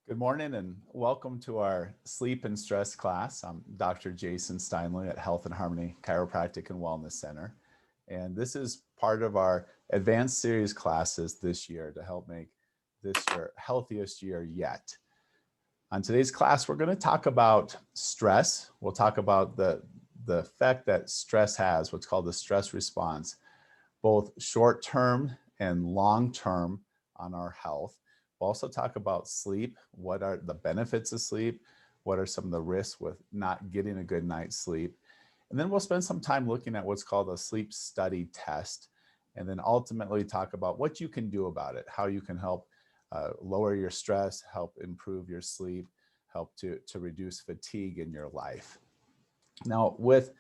Good morning and welcome to our sleep and stress class. I'm Dr. Jason Steinle at Health and Harmony Chiropractic and Wellness Center. And this is part of our advanced series classes this year to help make this your healthiest year yet. On today's class, we're going to talk about stress. We'll talk about the effect that stress has, what's called the stress response, both short-term and long-term on our health. We'll also talk about sleep. What are the benefits of sleep? What are some of the risks with not getting a good night's sleep? And then we'll spend some time looking at what's called a sleep study test. And then ultimately talk about what you can do about it, how you can help lower your stress, help improve your sleep, help to reduce fatigue in your life. Now, with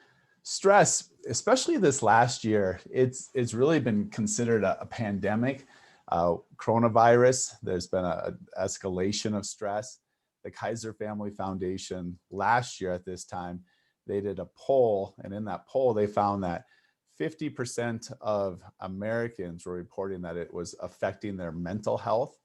stress, especially this last year, it's really been considered a pandemic. Coronavirus, there's been an escalation of stress. The Kaiser Family Foundation last year at this time, they did a poll, and in that poll, they found that 50% of Americans were reporting that it was affecting their mental health.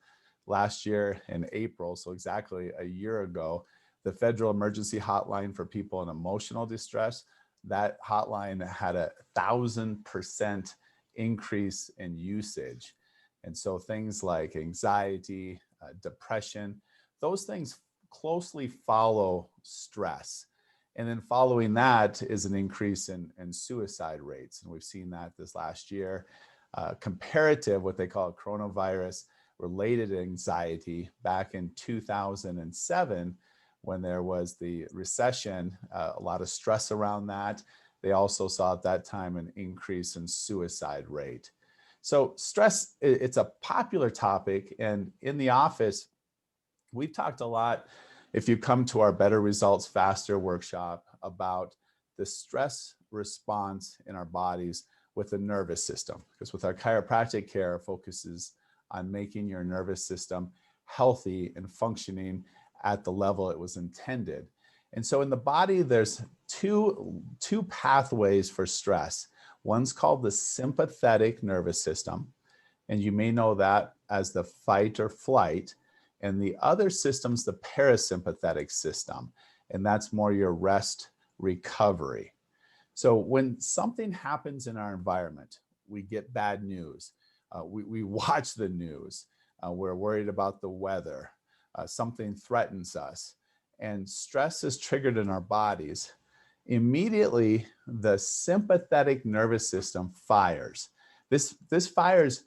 Last year in April, so exactly a year ago, the Federal Emergency Hotline for people in emotional distress, that hotline had 1,000% increase in usage. And so things like anxiety, depression, those things closely follow stress. And then following that is an increase in suicide rates. And we've seen that this last year. Comparative, what they call coronavirus related anxiety back in 2007, when there was the recession, a lot of stress around that. They also saw at that time an increase in suicide rate. So stress, it's a popular topic, and in the office, we've talked a lot, if you come to our Better Results Faster workshop, about the stress response in our bodies with the nervous system. Because with our chiropractic care, it focuses on making your nervous system healthy and functioning at the level it was intended. And so in the body, there's two pathways for stress. One's called the sympathetic nervous system, and you may know that as the fight or flight. And the other system's the parasympathetic system, and that's more your rest recovery. So when something happens in our environment, we get bad news. We watch the news. We're worried about the weather. Something threatens us, and stress is triggered in our bodies. Immediately, the sympathetic nervous system fires. This fires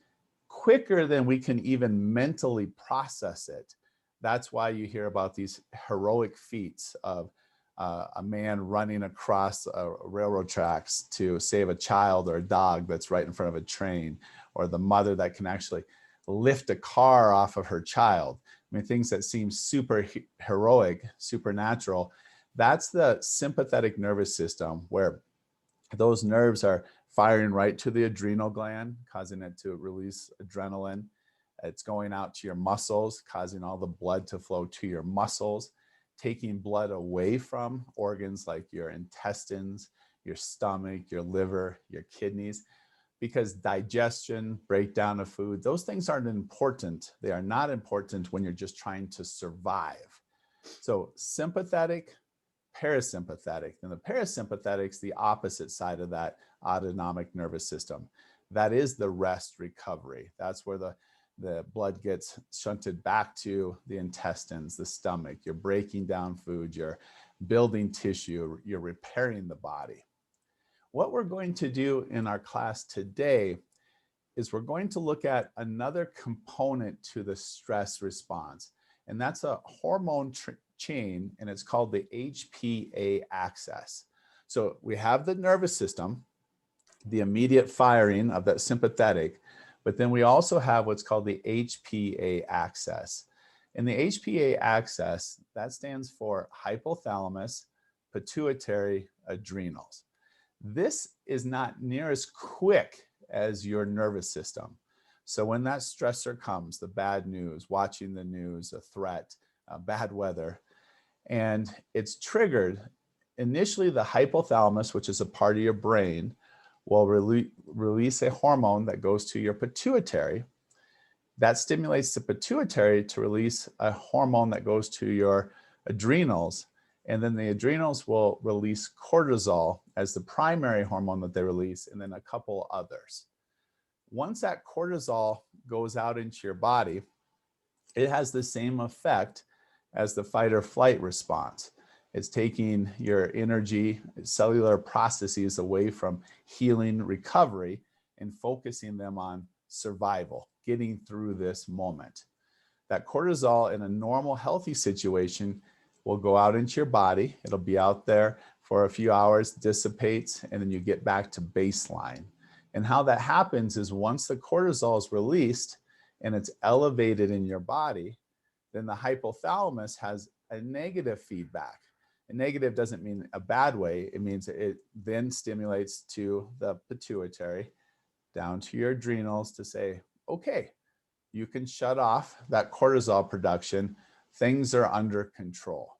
quicker than we can even mentally process it. That's why you hear about these heroic feats of a man running across railroad tracks to save a child or a dog that's right in front of a train, or the mother that can actually lift a car off of her child. I mean, things that seem super heroic, supernatural. That's the sympathetic nervous system, where those nerves are firing right to the adrenal gland, causing it to release adrenaline. It's going out to your muscles, causing all the blood to flow to your muscles, taking blood away from organs like your intestines, your stomach, your liver, your kidneys, because digestion, breakdown of food, those things aren't important. They are not important when you're just trying to survive. So sympathetic, parasympathetic. And the parasympathetic's the opposite side of that autonomic nervous system. That is the rest recovery. That's where the blood gets shunted back to the intestines, the stomach. You're breaking down food, you're building tissue, you're repairing the body. What we're going to do in our class today is we're going to look at another component to the stress response, and that's a hormone chain, and it's called the Hpa Access. So we have the nervous system, the immediate firing of that sympathetic, but then we also have what's called the Hpa Access. And the Hpa Access, that stands for hypothalamus, pituitary, adrenals. This is not near as quick as your nervous system. So when that stressor comes, the bad news, watching the news, a threat, bad weather, and it's triggered, initially the hypothalamus, which is a part of your brain, will release a hormone that goes to your pituitary. That stimulates the pituitary to release a hormone that goes to your adrenals. And then the adrenals will release cortisol as the primary hormone that they release, and then a couple others. Once that cortisol goes out into your body, it has the same effect as the fight or flight response. It's taking your energy, cellular processes away from healing, recovery, and focusing them on survival, getting through this moment. That cortisol in a normal, healthy situation will go out into your body. It'll be out there for a few hours, dissipates, and then you get back to baseline. And how that happens is once the cortisol is released and it's elevated in your body, then the hypothalamus has a negative feedback. And negative doesn't mean a bad way. It means it then stimulates to the pituitary, down to your adrenals to say, okay, you can shut off that cortisol production. Things are under control.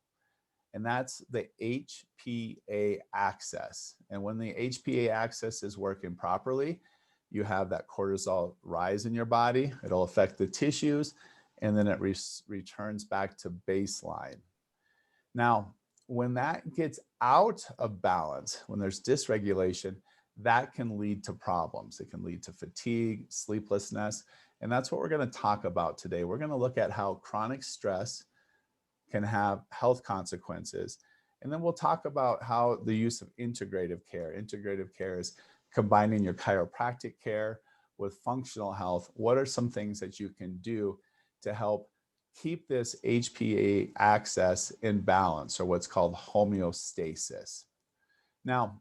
And that's the Hpa Access. And when the Hpa Access is working properly, you have that cortisol rise in your body. It'll affect the tissues, and then it returns back to baseline. Now, when that gets out of balance, when there's dysregulation, that can lead to problems. It can lead to fatigue, sleeplessness, and that's what we're going to talk about today. We're going to look at how chronic stress can have health consequences. And then we'll talk about how the use of integrative care. Integrative care is combining your chiropractic care with functional health. What are some things that you can do to help keep this Hpa access in balance, or what's called homeostasis? Now,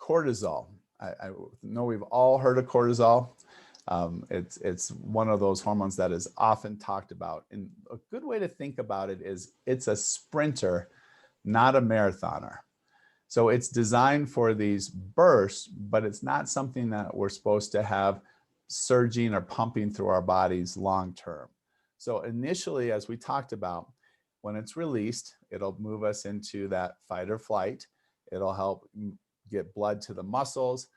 cortisol. I know we've all heard of cortisol. It's one of those hormones that is often talked about. And a good way to think about it is it's a sprinter, not a marathoner. So it's designed for these bursts, but it's not something that we're supposed to have surging or pumping through our bodies long term. So initially, as we talked about, when it's released, it'll move us into that fight or flight. It'll help get blood to the muscles.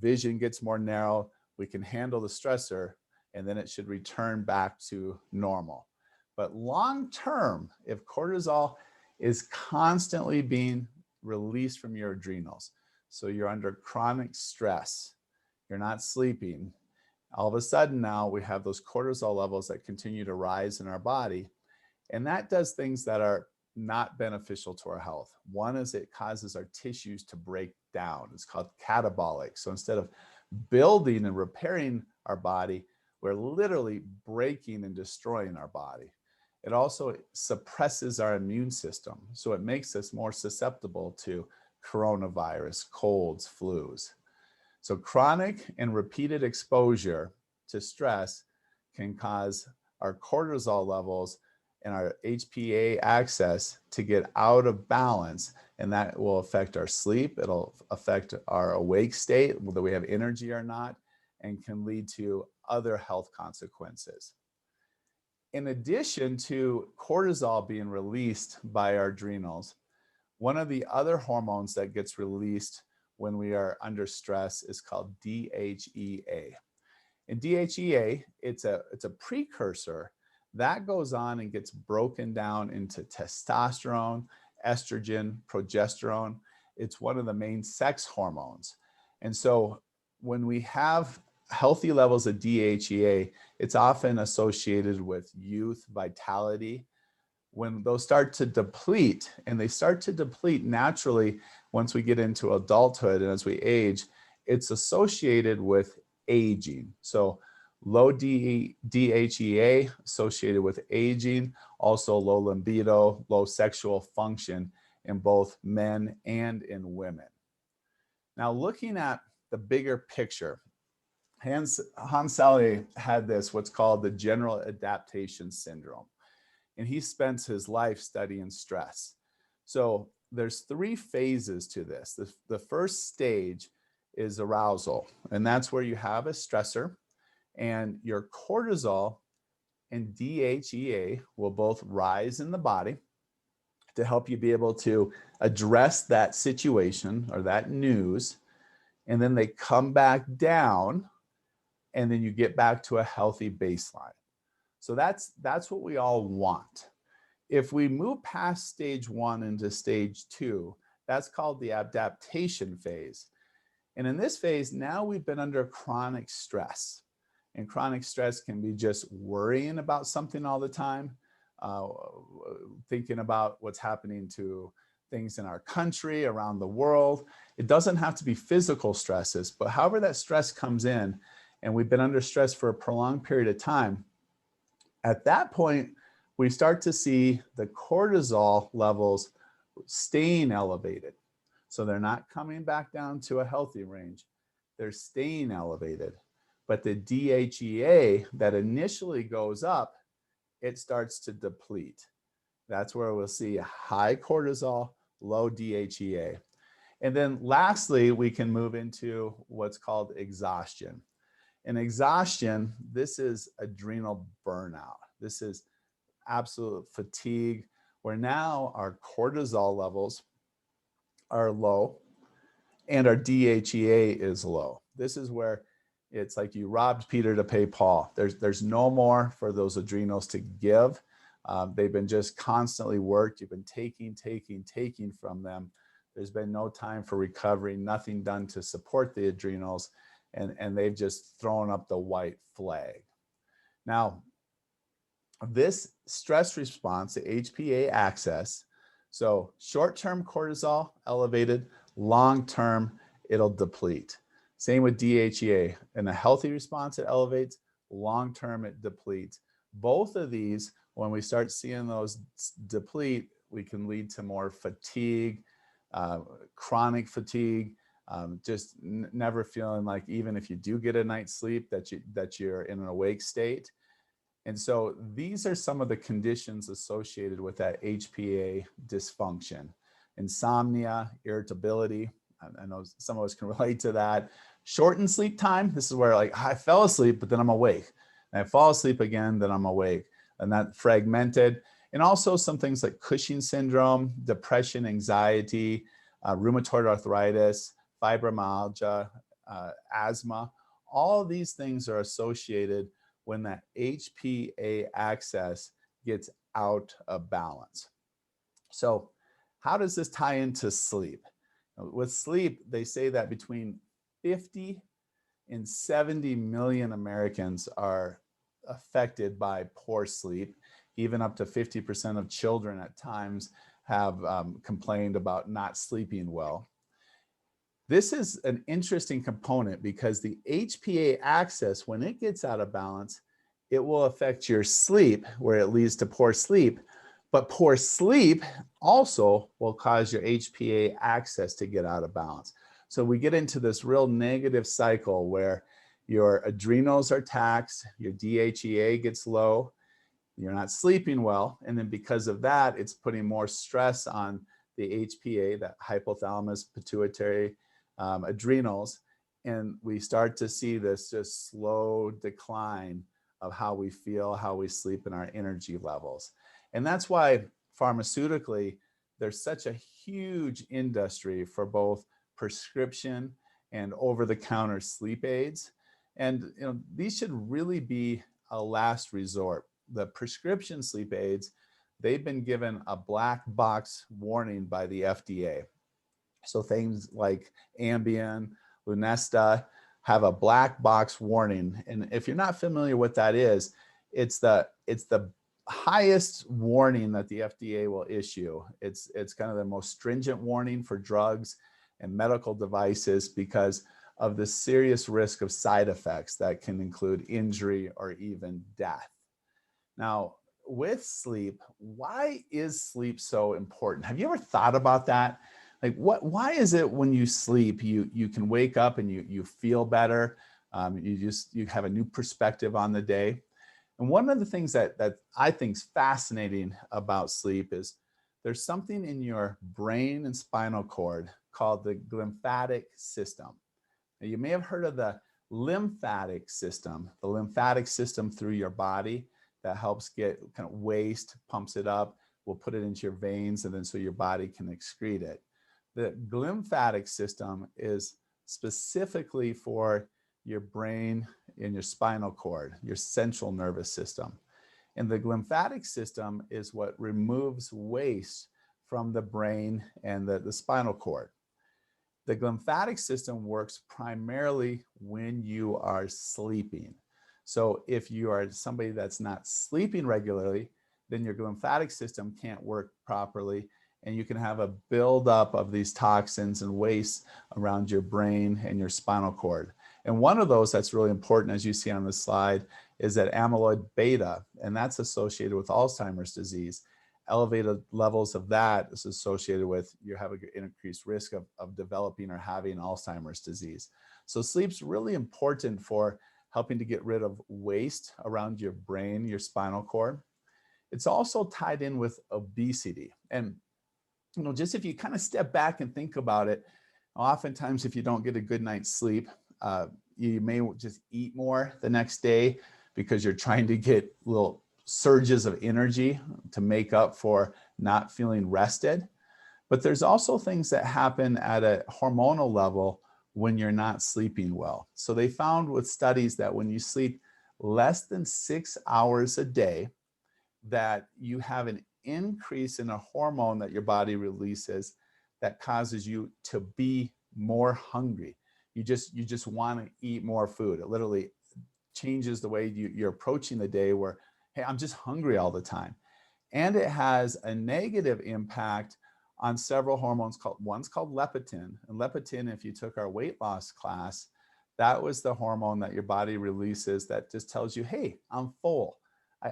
Vision gets more narrow. We can handle the stressor, and then it should return back to normal. But long term, if cortisol is constantly being released from your adrenals, so you're under chronic stress, you're not sleeping, all of a sudden now we have those cortisol levels that continue to rise in our body, and that does things that are not beneficial to our health. One is it causes our tissues to break down. It's called catabolic. So instead of building and repairing our body, we're literally breaking and destroying our body. It also suppresses our immune system. So it makes us more susceptible to coronavirus, colds, flus. So chronic and repeated exposure to stress can cause our cortisol levels and our Hpa access to get out of balance, and that will affect our sleep. It'll affect our awake state, whether we have energy or not, and can lead to other health consequences. In addition to cortisol being released by our adrenals, one of the other hormones that gets released when we are under stress is called DHEA. And DHEA, it's a precursor that goes on and gets broken down into testosterone, estrogen, progesterone. It's one of the main sex hormones. And so when we have healthy levels of DHEA, it's often associated with youth, vitality. When those start to deplete, and they start to deplete naturally once we get into adulthood and as we age, it's associated with aging. So low DHEA associated with aging, also low libido, low sexual function in both men and in women. Now, looking at the bigger picture, Hans Saliva had this, what's called the general adaptation syndrome. And he spends his life studying stress. So there's 3 phases to this. The first stage is arousal, and that's where you have a stressor, and your cortisol and DHEA will both rise in the body to help you be able to address that situation or that news. And then they come back down, and then you get back to a healthy baseline. So that's what we all want. If we move past stage 1 into stage 2, that's called the adaptation phase. And in this phase, now we've been under chronic stress. And chronic stress can be just worrying about something all the time, thinking about what's happening to things in our country, around the world. It doesn't have to be physical stresses, but however that stress comes in, and we've been under stress for a prolonged period of time, at that point, we start to see the cortisol levels staying elevated. So they're not coming back down to a healthy range. They're staying elevated. But the DHEA that initially goes up, it starts to deplete. That's where we'll see high cortisol, low DHEA. And then lastly, we can move into what's called exhaustion. In exhaustion, this is adrenal burnout. This is absolute fatigue, where now our cortisol levels are low and our DHEA is low. This is where it's like you robbed Peter to pay Paul. There's no more for those adrenals to give. They've been just constantly worked. You've been taking from them. There's been no time for recovery, nothing done to support the adrenals, and they've just thrown up the white flag. Now, this stress response, the Hpa Access, so short-term cortisol elevated, long-term it'll deplete. Same with DHEA. In a healthy response, it elevates, long-term it depletes. Both of these, when we start seeing those deplete, we can lead to more fatigue, chronic fatigue, just never feeling like, even if you do get a night's sleep, that you're in an awake state. And so these are some of the conditions associated with that HPA dysfunction: insomnia, irritability. I know some of us can relate to that. Shortened sleep time. This is where, like, I fell asleep, but then I'm awake. And I fall asleep again, then I'm awake. And that fragmented. And also some things like Cushing's syndrome, depression, anxiety, rheumatoid arthritis, fibromyalgia, asthma. All of these things are associated when that Hpa Access gets out of balance. So how does this tie into sleep? With sleep, they say that between 50 and 70 million Americans are affected by poor sleep. Even up to 50% of children at times have complained about not sleeping well. This is an interesting component because the Hpa Access, when it gets out of balance, it will affect your sleep, where it leads to poor sleep. But poor sleep also will cause your Hpa Access to get out of balance. So we get into this real negative cycle where your adrenals are taxed, your DHEA gets low, you're not sleeping well, and then because of that, it's putting more stress on the Hpa, that hypothalamus, pituitary, adrenals, and we start to see this just slow decline of how we feel, how we sleep, and our energy levels. And that's why pharmaceutically, there's such a huge industry for both prescription and over-the-counter sleep aids. And these should really be a last resort. The prescription sleep aids, they've been given a black box warning by the FDA. So things like Ambien, Lunesta have a black box warning. And if you're not familiar with that is, it's the highest warning that the FDA will issue. It's kind of the most stringent warning for drugs and medical devices because of the serious risk of side effects that can include injury or even death. Now, with sleep, why is sleep so important? Have you ever thought about that? Like, why is it when you sleep, you can wake up and you feel better? You have a new perspective on the day. And one of the things that I think is fascinating about sleep is there's something in your brain and spinal cord called the lymphatic system. Now, you may have heard of the lymphatic system through your body that helps get kind of waste, pumps it up, will put it into your veins, and then so your body can excrete it. The lymphatic system is specifically for your brain, and your spinal cord, your central nervous system. And the lymphatic system is what removes waste from the brain and the spinal cord. The lymphatic system works primarily when you are sleeping. So if you are somebody that's not sleeping regularly, then your lymphatic system can't work properly, and you can have a buildup of these toxins and waste around your brain and your spinal cord. And one of those that's really important, as you see on the slide, is that amyloid beta, and that's associated with Alzheimer's disease. Elevated levels of that is associated with you having an increased risk of developing or having Alzheimer's disease. So sleep's really important for helping to get rid of waste around your brain, your spinal cord. It's also tied in with obesity. And just if you kind of step back and think about it, oftentimes if you don't get a good night's sleep, you may just eat more the next day because you're trying to get little surges of energy to make up for not feeling rested. But there's also things that happen at a hormonal level when you're not sleeping well. So they found with studies that when you sleep less than 6 hours a day, that you have an increase in a hormone that your body releases that causes you to be more hungry. You just want to eat more food. It literally changes the way you're approaching the day where, hey, I'm just hungry all the time. And it has a negative impact on several hormones. One's called leptin. And leptin, if you took our weight loss class, that was the hormone that your body releases that just tells you, hey, I'm full.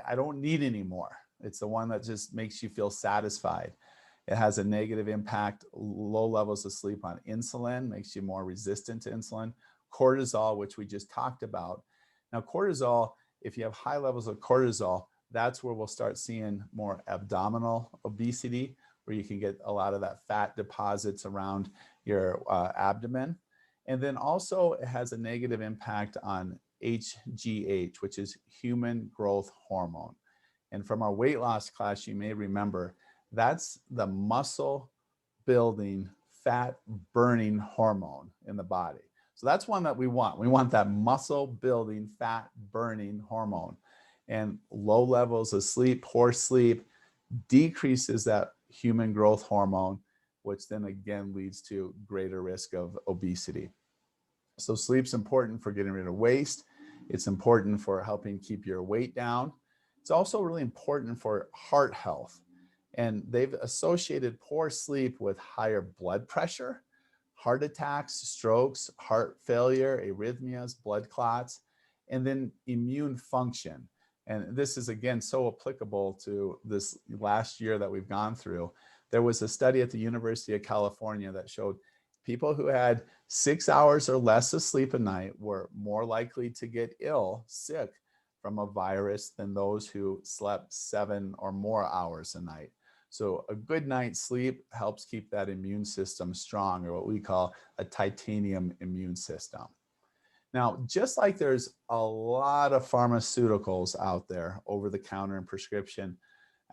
I don't need any more. It's the one that just makes you feel satisfied. It has a negative impact, low levels of sleep, on insulin, makes you more resistant to insulin. Cortisol, which we just talked about. Now, cortisol, if you have high levels of cortisol, that's where we'll start seeing more abdominal obesity, where you can get a lot of that fat deposits around your abdomen. And then also it has a negative impact on HGH, which is human growth hormone. And from our weight loss class, you may remember, that's the muscle building, fat burning hormone in the body. So that's one that we want. We want that muscle building, fat burning hormone. And low levels of sleep, poor sleep, decreases that human growth hormone, which then again leads to greater risk of obesity. So sleep's important for getting rid of waste. It's important for helping keep your weight down. It's also really important for heart health. And they've associated poor sleep with higher blood pressure, heart attacks, strokes, heart failure, arrhythmias, blood clots, and then immune function. And this is, again, so applicable to this last year that we've gone through. There was a study at the University of California that showed people who had 6 hours or less of sleep a night were more likely to get sick from a virus than those who slept 7 or more hours a night. So a good night's sleep helps keep that immune system strong, or what we call a titanium immune system. Now, just like there's a lot of pharmaceuticals out there, over the counter and prescription,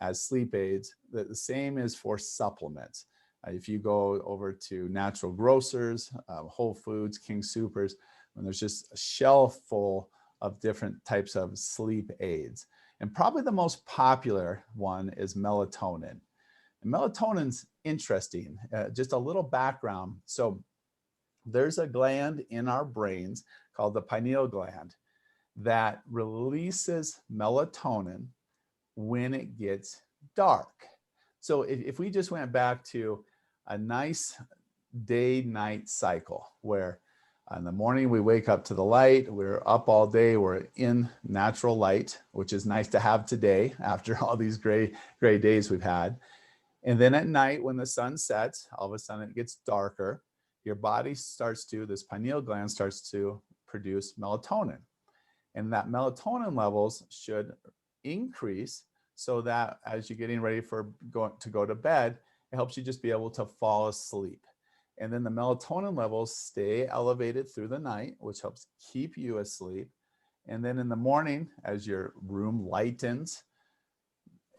as sleep aids, the same is for supplements. If you go over to natural grocers, Whole Foods, King Soopers, when there's just a shelf full of different types of sleep aids. And probably the most popular one is melatonin. And melatonin's interesting. Just a little background. So there's a gland in our brains called the pineal gland that releases melatonin when it gets dark. So if we just went back to a nice day-night cycle where in the morning we wake up to the light, we're up all day, we're in natural light, which is nice to have today after all these gray days we've had. And then at night when the sun sets, all of a sudden it gets darker. Your body this pineal gland starts to produce melatonin. And that melatonin levels should increase so that as you're getting ready to go to bed, it helps you just be able to fall asleep. And then the melatonin levels stay elevated through the night, which helps keep you asleep. And then in the morning, as your room lightens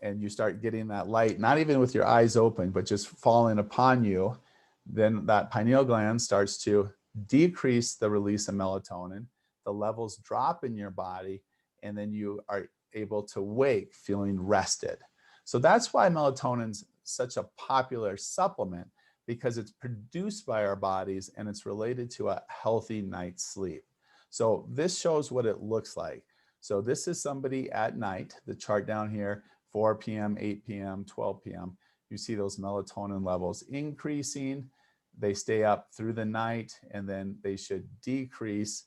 and you start getting that light, not even with your eyes open, but just falling upon you, then that pineal gland starts to decrease the release of melatonin, the levels drop in your body, and then you are able to wake feeling rested. So that's why melatonin's such a popular supplement, because it's produced by our bodies and it's related to a healthy night's sleep. So this shows what it looks like. So this is somebody at night, the chart down here, 4 p.m., 8 p.m., 12 p.m. You see those melatonin levels increasing. They stay up through the night, and then they should decrease.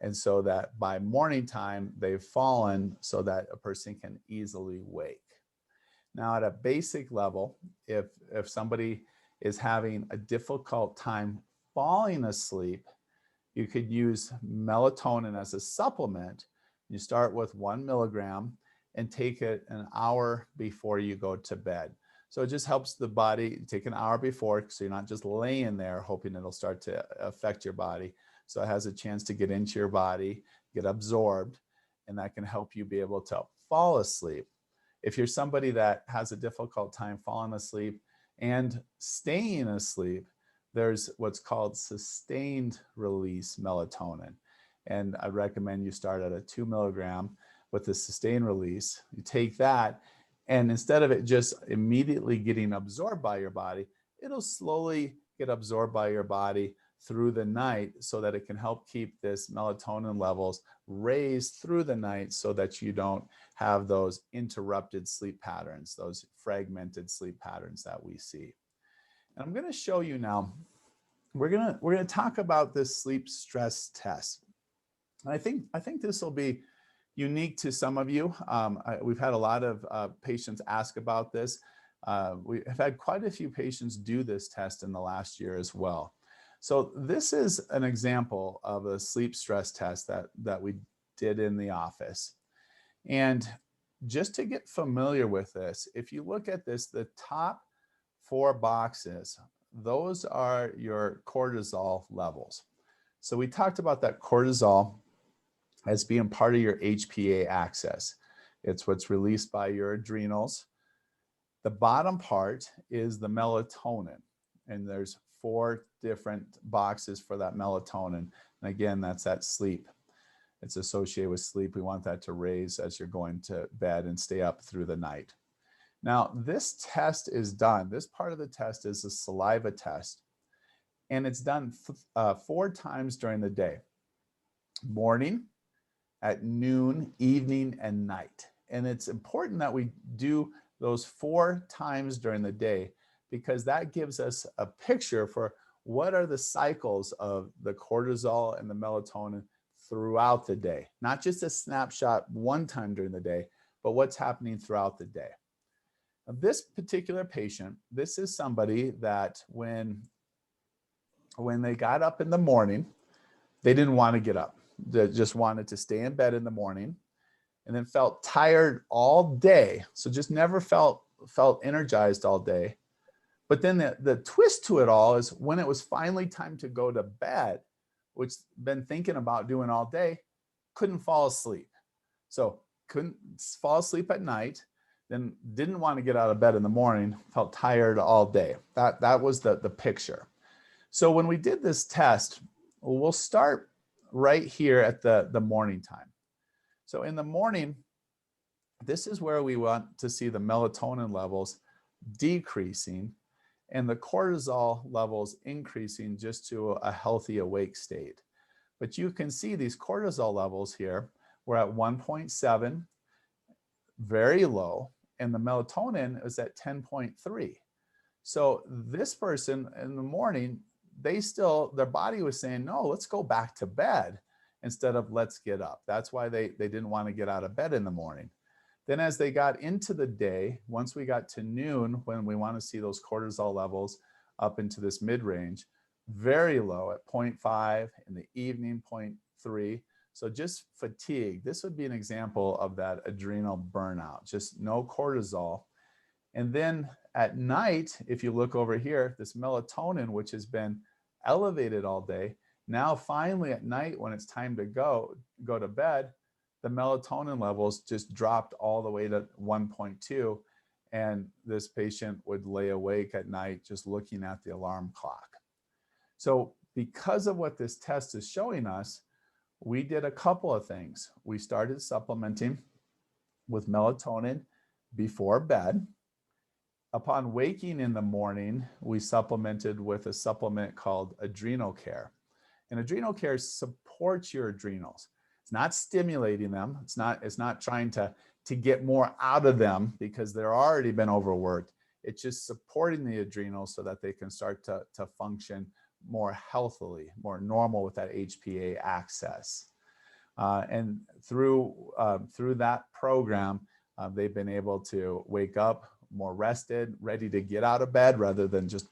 And so that by morning time, they've fallen so that a person can easily wake. Now, at a basic level, if somebody is having a difficult time falling asleep, you could use melatonin as a supplement. You start with 1 milligram and take it an hour before you go to bed. So it just helps the body take an hour before, so you're not just laying there hoping it'll start to affect your body. So it has a chance to get into your body, get absorbed, and that can help you be able to fall asleep. If you're somebody that has a difficult time falling asleep and staying asleep, there's what's called sustained release melatonin. And I recommend you start at a 2 milligram with the sustained release. You take that, and instead of it just immediately getting absorbed by your body, it'll slowly get absorbed by your body through the night, so that it can help keep this melatonin levels raised through the night, so that you don't have those interrupted sleep patterns, those fragmented sleep patterns that we see. And I'm going to show you now, we're going to talk about this sleep stress test. And I think this will be unique to some of you. We've had a lot of patients ask about this. We have had quite a few patients do this test in the last year as well. So this is an example of a sleep stress test that we did in the office. And just to get familiar with this, if you look at this, the top 4 boxes, those are your cortisol levels. So we talked about that cortisol as being part of your HPA access. It's what's released by your adrenals. The bottom part is the melatonin, and there's 4 different boxes for that melatonin. And again, that's that sleep. It's associated with sleep. We want that to raise as you're going to bed and stay up through the night. Now, this test is done. This part of the test is a saliva test, and it's done 4 times during the day: morning, at noon, evening, and night. And it's important that we do those 4 times during the day, because that gives us a picture for what are the cycles of the cortisol and the melatonin throughout the day. Not just a snapshot one time during the day, but what's happening throughout the day. Now, this particular patient, this is somebody that when they got up in the morning, they didn't want to get up. They just wanted to stay in bed in the morning, and then felt tired all day. So just never felt energized all day. But then the twist to it all is when it was finally time to go to bed, which been thinking about doing all day, couldn't fall asleep. So couldn't fall asleep at night, then didn't want to get out of bed in the morning, felt tired all day. That was the picture. So when we did this test, we'll start right here at the morning time. So in the morning, this is where we want to see the melatonin levels decreasing and the cortisol levels increasing just to a healthy awake state. But you can see these cortisol levels here, we're at 1.7, very low, and the melatonin is at 10.3. So this person in the morning, their body was saying, no, let's go back to bed instead of let's get up. That's why they didn't want to get out of bed in the morning. Then as they got into the day, once we got to noon, when we want to see those cortisol levels up into this mid-range, very low at 0.5, in the evening 0.3. So just fatigue. This would be an example of that adrenal burnout, just no cortisol. And then at night, if you look over here, this melatonin, which has been elevated all day, now finally at night when it's time to go to bed, the melatonin levels just dropped all the way to 1.2, and this patient would lay awake at night just looking at the alarm clock. So because of what this test is showing us, we did a couple of things. We started supplementing with melatonin before bed. Upon waking in the morning, we supplemented with a supplement called Adrenal Care. And Adrenal Care supports your adrenals. It's not stimulating them. It's not trying to get more out of them because they're already been overworked. It's just supporting the adrenals so that they can start to function more healthily, more normal with that HPA access. And through that program, they've been able to wake up more rested, ready to get out of bed rather than just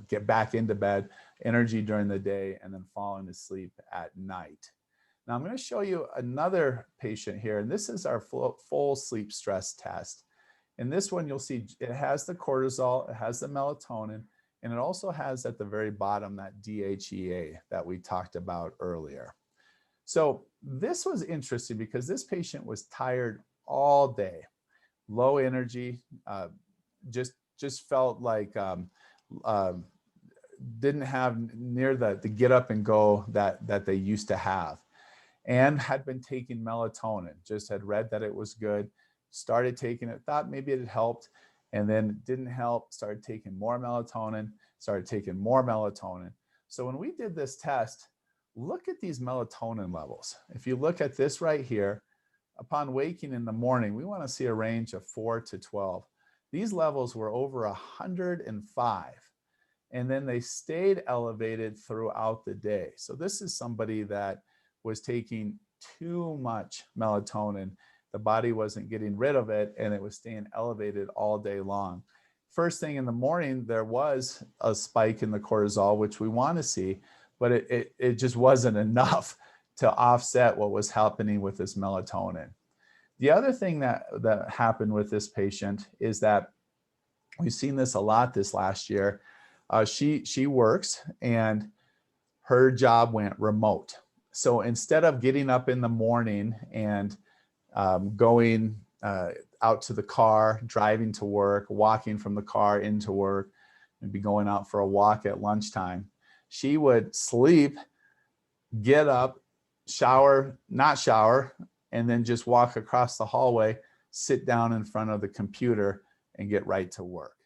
get back into bed, energy during the day, and then falling asleep at night. Now I'm going to show you another patient here, and this is our full sleep stress test. In this one, you'll see it has the cortisol, it has the melatonin, and it also has at the very bottom that DHEA that we talked about earlier. So this was interesting because this patient was tired all day, low energy, just felt like didn't have near the get up and go that they used to have, and had been taking melatonin, just had read that it was good, started taking it, thought maybe it had helped, and then didn't help, started taking more melatonin, started taking more melatonin. So when we did this test, look at these melatonin levels. If you look at this right here, upon waking in the morning, we want to see a range of 4 to 12. These levels were over 105, and then they stayed elevated throughout the day. So this is somebody that was taking too much melatonin. The body wasn't getting rid of it, and it was staying elevated all day long. First thing in the morning, there was a spike in the cortisol, which we want to see, but it just wasn't enough to offset what was happening with this melatonin. The other thing that happened with this patient is that we've seen this a lot this last year. She works, and her job went remote. So instead of getting up in the morning and going out to the car, driving to work, walking from the car into work, maybe going out for a walk at lunchtime, she would sleep, get up, shower, not shower, and then just walk across the hallway, sit down in front of the computer, and get right to work.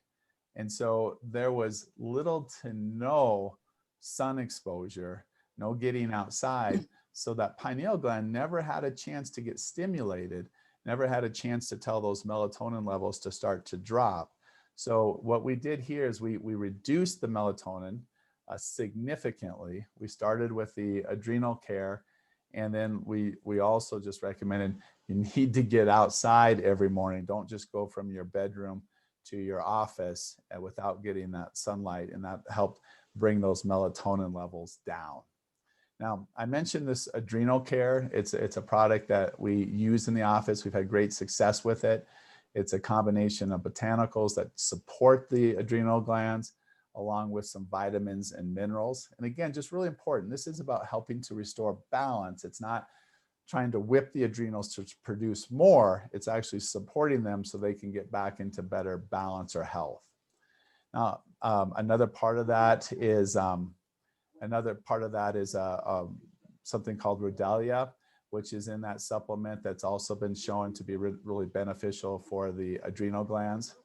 And so there was little to no sun exposure, no getting outside, so that pineal gland never had a chance to get stimulated, never had a chance to tell those melatonin levels to start to drop. So what we did here is we reduced the melatonin significantly. We started with the Adrenal Care, and then we also just recommended you need to get outside every morning. Don't just go from your bedroom to your office without getting that sunlight, and that helped bring those melatonin levels down. Now, I mentioned this Adrenal Care. It's a product that we use in the office. We've had great success with it. It's a combination of botanicals that support the adrenal glands, along with some vitamins and minerals. And again, just really important, this is about helping to restore balance. It's not trying to whip the adrenals to produce more. It's actually supporting them so they can get back into better balance or health. Now, another part of that is something called Rhodiola, which is in that supplement that's also been shown to be really beneficial for the adrenal glands.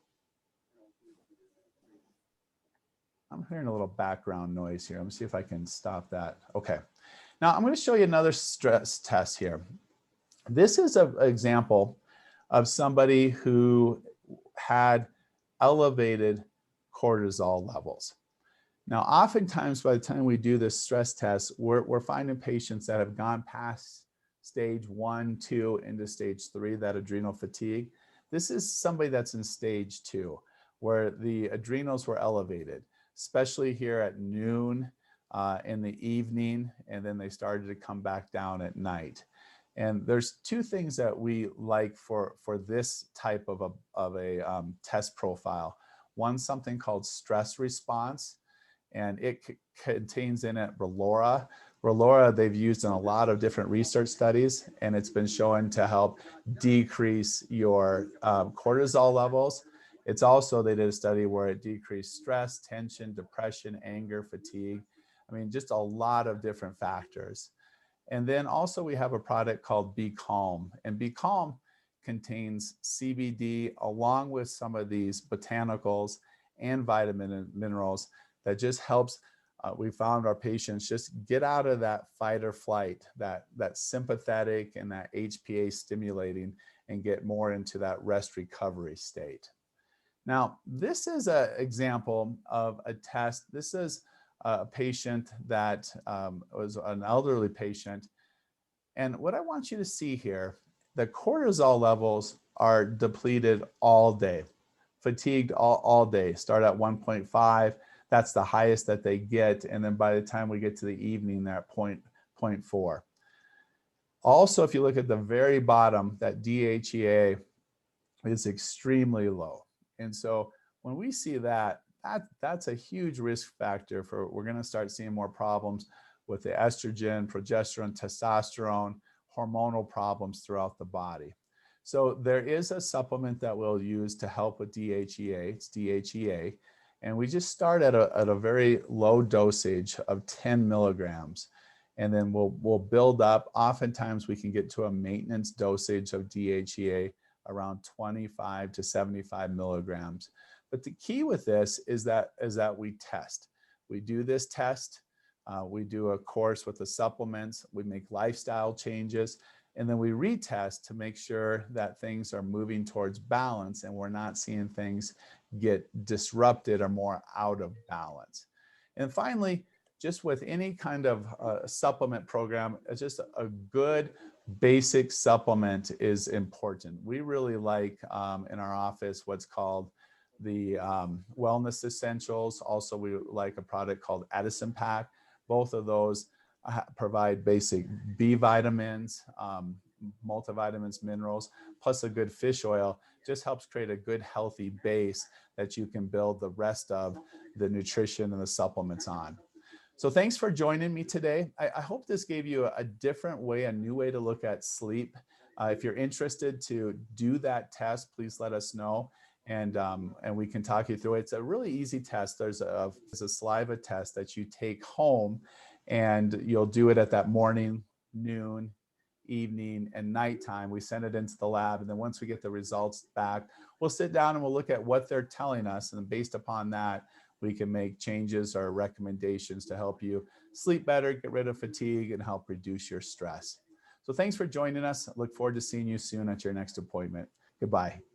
I'm hearing a little background noise here. Let me see if I can stop that. Okay. Now I'm going to show you another stress test here. This is an example of somebody who had elevated cortisol levels. Now, oftentimes by the time we do this stress test, we're finding patients that have gone past stage 1, 2 into stage 3, that adrenal fatigue. This is somebody that's in stage 2, where the adrenals were elevated, especially here at noon in the evening, and then they started to come back down at night. And there's two things that we like for this type of a test profile. One, something called stress response, and it contains in it Relora. Relora they've used in a lot of different research studies, and it's been shown to help decrease your cortisol levels. It's also, they did a study where it decreased stress, tension, depression, anger, fatigue. I mean, just a lot of different factors. And then also we have a product called Be Calm, and Be Calm contains CBD along with some of these botanicals and vitamin and minerals that just helps. We found our patients just get out of that fight or flight, that sympathetic and that HPA stimulating, and get more into that rest recovery state. Now, this is an example of a test. This is a patient that was an elderly patient. And what I want you to see here, the cortisol levels are depleted all day, fatigued all day, start at 1.5. That's the highest that they get. And then by the time we get to the evening, they're at 0.4. Also, if you look at the very bottom, that DHEA is extremely low. And so when we see that, that's a huge risk factor for, we're going to start seeing more problems with the estrogen, progesterone, testosterone, hormonal problems throughout the body. So there is a supplement that we'll use to help with DHEA. It's DHEA. And we just start at a very low dosage of 10 milligrams. And then we'll build up. Oftentimes we can get to a maintenance dosage of DHEA around 25 to 75 milligrams. But the key with this is that we test. We do this test. We do a course with the supplements. We make lifestyle changes. And then we retest to make sure that things are moving towards balance and we're not seeing things get disrupted or more out of balance. And finally, just with any kind of supplement program, it's just a good basic supplement is important. We really like in our office what's called the wellness essentials. Also, we like a product called Adaptation Phase. Both of those provide basic B vitamins, multivitamins, minerals, plus a good fish oil. Just helps create a good healthy base that you can build the rest of the nutrition and the supplements on. So thanks for joining me today. I hope this gave you a different way, a new way to look at sleep. If you're interested to do that test, please let us know, and we can talk you through it. It's a really easy test. There's a saliva test that you take home, and you'll do it at that morning, noon, evening, and nighttime. We send it into the lab, and then once we get the results back, we'll sit down and we'll look at what they're telling us, and based upon that, we can make changes or recommendations to help you sleep better, get rid of fatigue, and help reduce your stress. So thanks for joining us. I look forward to seeing you soon at your next appointment. Goodbye.